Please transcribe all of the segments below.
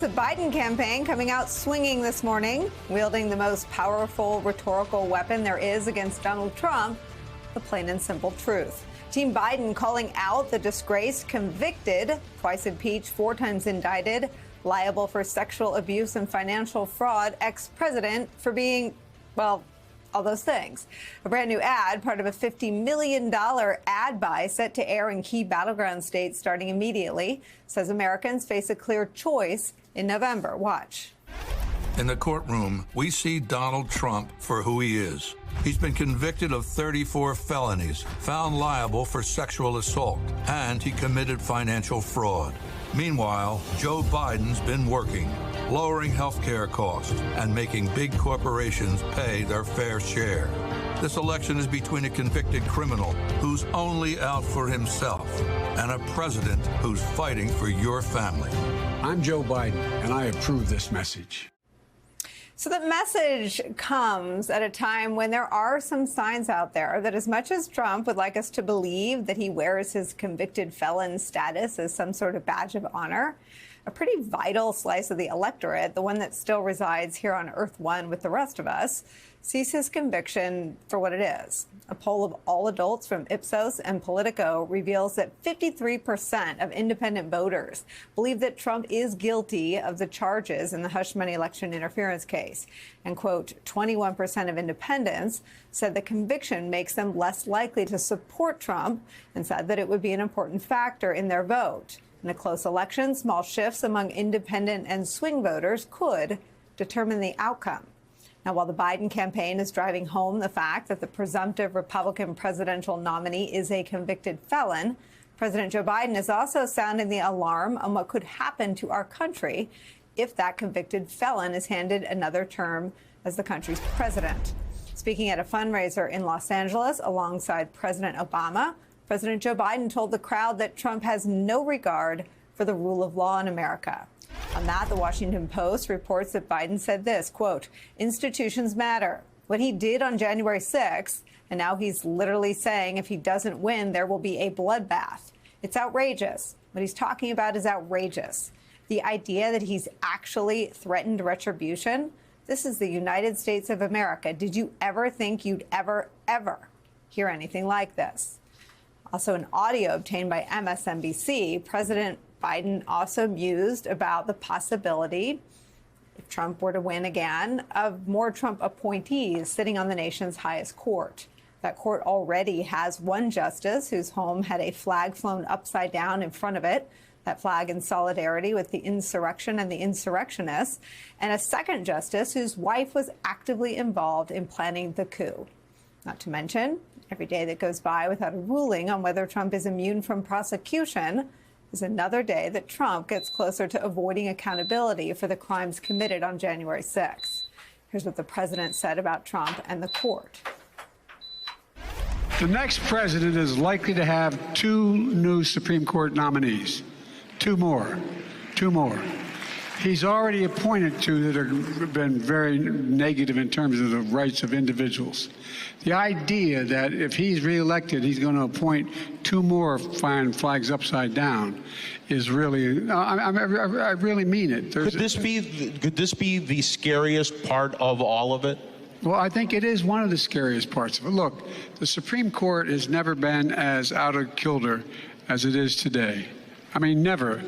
The Biden campaign coming out swinging this morning, wielding the most powerful rhetorical weapon there is against Donald Trump, the plain and simple truth. Team Biden calling out the disgraced, convicted, twice impeached, 4 times indicted, liable for sexual abuse and financial fraud ex-president for being, well, all those things. A brand new ad, part of a $50 million ad buy set to air in key battleground states starting immediately, says Americans face a clear choice in November. Watch. In the courtroom, we see Donald Trump for who he is. He's been convicted of 34 felonies, found liable for sexual assault, and he committed financial fraud. Meanwhile, Joe Biden's been working, lowering health care costs and making big corporations pay their fair share. This election is between a convicted criminal who's only out for himself and a president who's fighting for your family. I'm Joe Biden, and I approve this message. So the message comes at a time when there are some signs out there that as much as Trump would like us to believe that he wears his convicted felon status as some sort of badge of honor, a pretty vital slice of the electorate, the one that still resides here on Earth One with the rest of us, sees his conviction for what it is. A poll of all adults from Ipsos and Politico reveals that 53% of independent voters believe that Trump is guilty of the charges in the hush money election interference case. And, quote, 21% of independents said the conviction makes them less likely to support Trump and said that it would be an important factor in their vote. In a close election, small shifts among independent and swing voters could determine the outcome. Now, while the Biden campaign is driving home the fact that the presumptive Republican presidential nominee is a convicted felon, President Joe Biden is also sounding the alarm on what could happen to our country if that convicted felon is handed another term as the country's president. Speaking at a fundraiser in Los Angeles alongside President Obama, President Joe Biden told the crowd that Trump has no regard for the rule of law in America. On that, the Washington Post reports that Biden said this, quote, institutions matter. What he did on January 6th, and now he's literally saying if he doesn't win, there will be a bloodbath. It's outrageous. What he's talking about is outrageous. The idea that he's actually threatened retribution, this is the United States of America. Did you ever think you'd ever hear anything like this? Also, an audio obtained by MSNBC, President Biden also mused about the possibility, if Trump were to win again, of more Trump appointees sitting on the nation's highest court. That court already has one justice whose home had a flag flown upside down in front of it, that flag in solidarity with the insurrection and the insurrectionists, and a second justice whose wife was actively involved in planning the coup. Not to mention, every day that goes by without a ruling on whether Trump is immune from prosecution is another day that Trump gets closer to avoiding accountability for the crimes committed on January 6th. Here's what the president said about Trump and the court. The next president is likely to have 2 new Supreme Court nominees. 2 more. He's already appointed 2 that have been very negative in terms of the rights of individuals. The idea that if he's reelected, he's going to appoint 2 more flying flags upside down is really, I really mean it. Could this be the scariest part of all of it? Well, I think it is one of the scariest parts of it. Look, the Supreme Court has never been as out of kilter as it is today. I mean, never.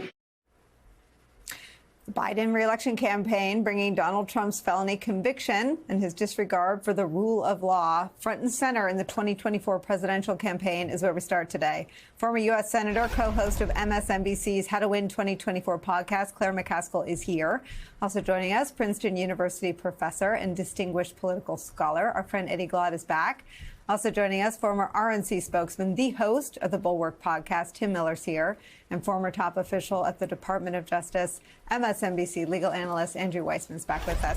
The Biden re-election campaign bringing Donald Trump's felony conviction and his disregard for the rule of law front and center in the 2024 presidential campaign is where we start today. Former U.S. Senator, co-host of MSNBC's How to Win 2024 podcast, Claire McCaskill is here. Also joining us, Princeton University professor and distinguished political scholar, our friend Eddie Glaude is back. Also joining us, former RNC spokesman, the host of the Bulwark podcast, Tim Miller's here, and former top official at the Department of Justice, MSNBC legal analyst Andrew Weissman's back with us.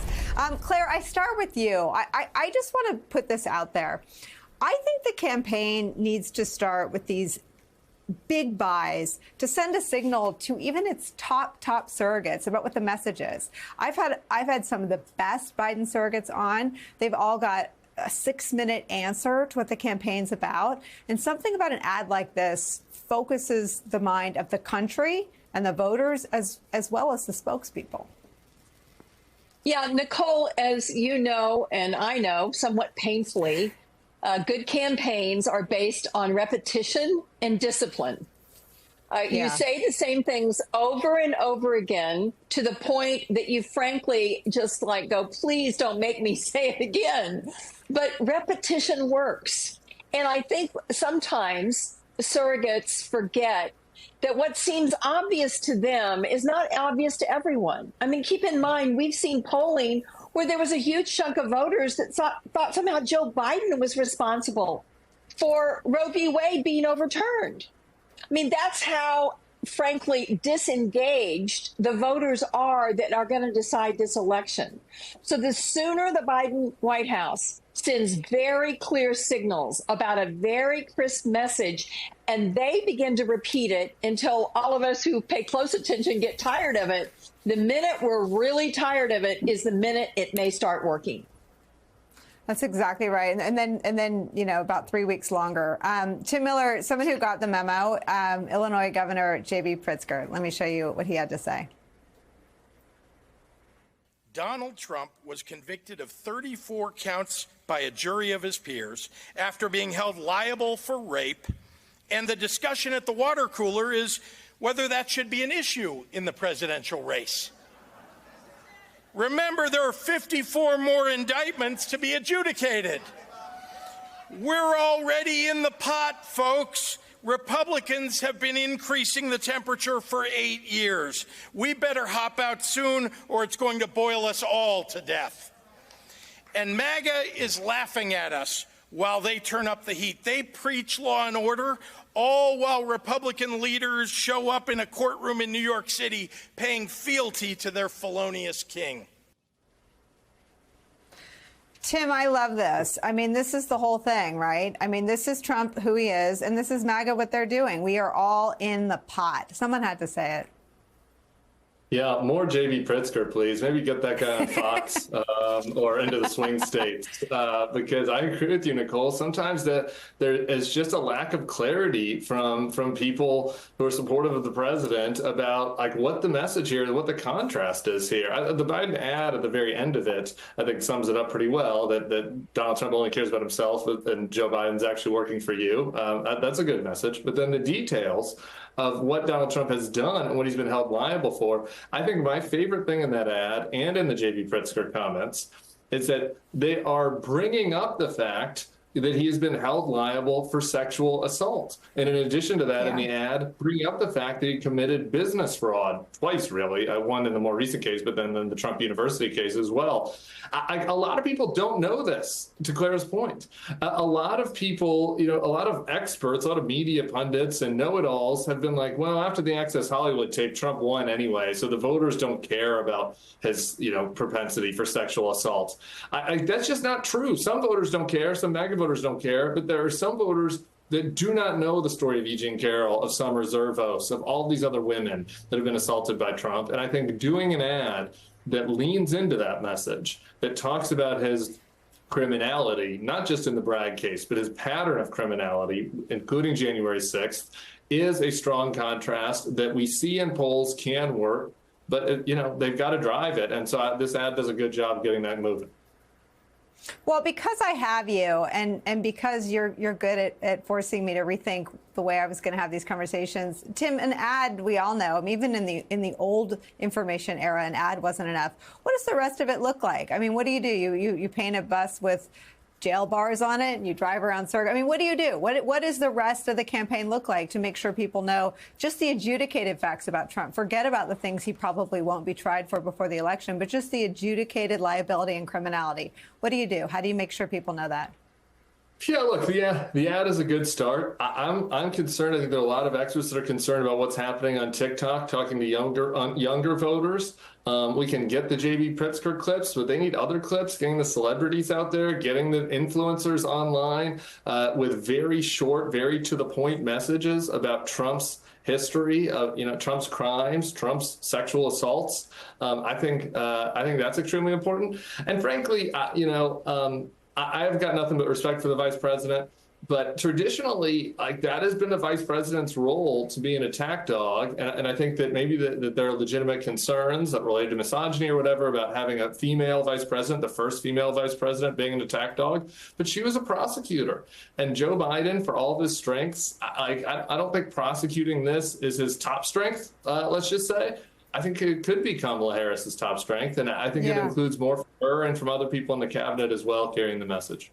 Claire, I start with you. I just want to put this out there. I think the campaign needs to start with these big buys to send a signal to even its top surrogates about what the message is. I've had some of the best Biden surrogates on. They've all got a 6-minute answer to what the campaign's about. And something about an ad like this focuses the mind of the country and the voters as well as the spokespeople. Yeah, Nicole, as you know, and I know somewhat painfully, good campaigns are based on repetition and discipline. You say the same things over and over again to the point that you frankly just like go, please don't make me say it again. But repetition works. And I think sometimes surrogates forget that what seems obvious to them is not obvious to everyone. I mean, keep in mind, we've seen polling where there was a huge chunk of voters that thought somehow Joe Biden was responsible for Roe v. Wade being overturned. I mean, that's how, frankly, disengaged the voters are that are going to decide this election. So the sooner the Biden White House sends very clear signals about a very crisp message, and they begin to repeat it until all of us who pay close attention get tired of it, the minute we're really tired of it is the minute it may start working. That's exactly right. And then, you know, about 3 weeks longer. Tim Miller, someone who got the memo, Illinois Governor J.B. Pritzker. Let me show you what he had to say. Donald Trump was convicted of 34 counts by a jury of his peers after being held liable for rape. And the discussion at the water cooler is whether that should be an issue in the presidential race. Remember, there are 54 more indictments to be adjudicated. We're already in the pot, folks. Republicans have been increasing the temperature for 8 years. We better hop out soon, or it's going to boil us all to death. And MAGA is laughing at us while they turn up the heat. They preach law and order, all while Republican leaders show up in a courtroom in New York City paying fealty to their felonious king. Tim, I love this. I mean, this is the whole thing, right? I mean, this is Trump, who he is, and this is MAGA, what they're doing. We are all in the pot. Someone had to say it. Yeah, more J.B. Pritzker, please. Maybe get that guy on Fox or into the swing states. Because I agree with you, Nicole. Sometimes there is just a lack of clarity from people who are supportive of the president about like what the message here and what the contrast is here. The Biden ad at the very end of it, I think, sums it up pretty well. That Donald Trump only cares about himself, and Joe Biden's actually working for you. That's a good message. But then the details of what Donald Trump has done and what he's been held liable for. I think my favorite thing in that ad and in the J.B. Pritzker comments is that they are bringing up the fact that he has been held liable for sexual assault. And in addition to that, in the ad, bring up the fact that he committed business fraud twice, really. One in the more recent case, but then in the Trump University case as well. A lot of people don't know this, to Clara's point. A lot of people, you know, a lot of experts, a lot of media pundits and know-it-alls have been like, well, after the Access Hollywood tape, Trump won anyway, so the voters don't care about his, you know, propensity for sexual assault. That's just not true. Some voters don't care. Some MAGA voters don't care, but there are some voters that do not know the story of E. Jean Carroll, of Summer Zervos, of all these other women that have been assaulted by Trump. And I think doing an ad that leans into that message, that talks about his criminality, not just in the Bragg case, but his pattern of criminality, including January 6th, is a strong contrast that we see in polls can work, but, you know, they've got to drive it. And so this ad does a good job getting that moving. Well, because I have you, and because you're good at forcing me to rethink the way I was going to have these conversations, Tim, an ad, we all know, even in the old information era, an ad wasn't enough. What does the rest of it look like? I mean, what do? You paint a bus with jail bars on it and you drive around circle. I mean, what do? What does the rest of the campaign look like to make sure people know just the adjudicated facts about Trump? Forget about the things he probably won't be tried for before the election, but just the adjudicated liability and criminality. What do you do? How do you make sure people know that? Yeah, look, the ad is a good start. I'm concerned. I think there are a lot of experts that are concerned about what's happening on TikTok, talking to younger voters. We can get the J.B. Pritzker clips, but they need other clips, getting the celebrities out there, getting the influencers online with very short, very to-the-point messages about Trump's history of, you know, Trump's crimes, Trump's sexual assaults. I think that's extremely important. And frankly, I've got nothing but respect for the vice president. But traditionally, like, that has been the vice president's role, to be an attack dog. And I think that maybe that there are legitimate concerns that related to misogyny or whatever about having a female vice president, the first female vice president, being an attack dog. But she was a prosecutor. And Joe Biden, for all of his strengths, I don't think prosecuting this is his top strength, let's just say. I think it could be Kamala Harris's top strength. And I think it includes more from her and from other people in the cabinet as well, carrying the message.